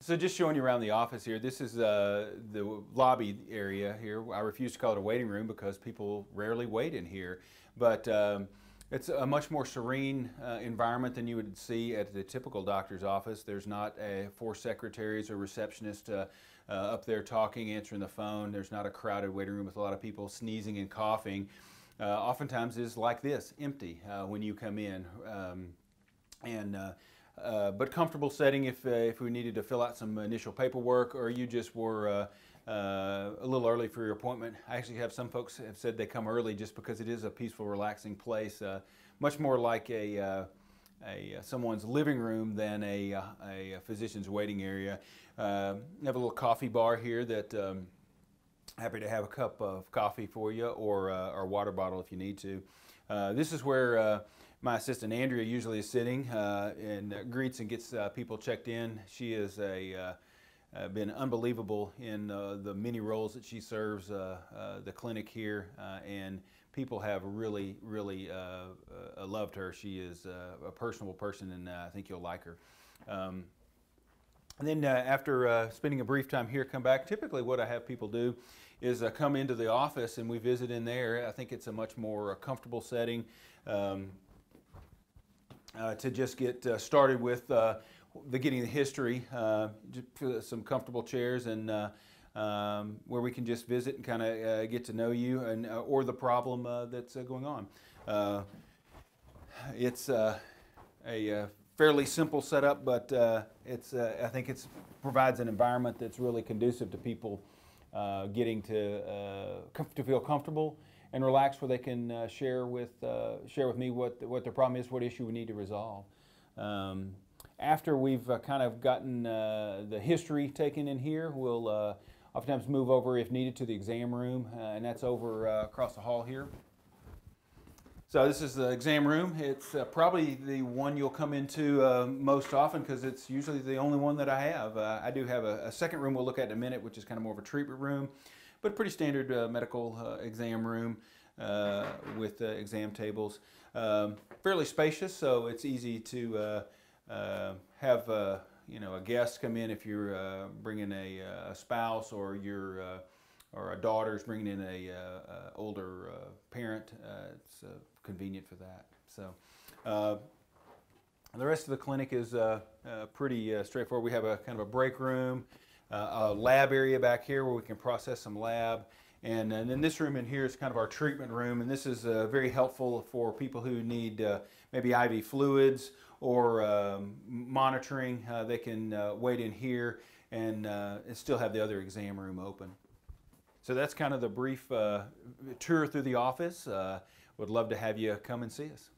So just showing you around the office here, this is the lobby area here. I refuse to call it a waiting room because people rarely wait in here, but it's a much more serene environment than you would see at the typical doctor's office. There's not 4 secretaries or receptionists up there talking, answering the phone. There's not a crowded waiting room with a lot of people sneezing and coughing. Oftentimes it's like this, empty when you come in. But comfortable setting if we needed to fill out some initial paperwork, or you just were a little early for your appointment. I actually have some folks have said they come early just because it is a peaceful, relaxing place, much more like someone's living room than a physician's waiting area. We have a little coffee bar here that happy to have a cup of coffee for you, or a water bottle if you need to. This is where my assistant Andrea usually is sitting and greets and gets people checked in. She has been unbelievable in the many roles that she serves the clinic here, and people have really loved her. She is a personable person, and I think you'll like her. And then after spending a brief time here, come back. Typically what I have people do is come into the office and we visit in there. I think it's a much more comfortable setting to just get started with getting the history, some comfortable chairs, and where we can just visit and kind of get to know you and or the problem that's going on. It's a fairly simple setup, but I think it provides an environment that's really conducive to people getting to feel comfortable and relax, where they can share with me what their problem is, what issue we need to resolve. After we've kind of gotten the history taken in here, we'll oftentimes move over, if needed, to the exam room, and that's over across the hall here. So this is the exam room. It's probably the one you'll come into most often because it's usually the only one that I have. I do have a second room we'll look at in a minute, which is kind of more of a treatment room, but pretty standard medical exam room with exam tables. Fairly spacious, so it's easy to have a guest come in if you're bringing a spouse, or or a daughter's bringing in a older parent. It's convenient for that. So the rest of the clinic is pretty straightforward. We have a kind of a break room, a lab area back here where we can process some lab. And then this room in here is kind of our treatment room, and this is very helpful for people who need maybe IV fluids or monitoring. They can wait in here and still have the other exam room open. So that's kind of the brief tour through the office. Would love to have you come and see us.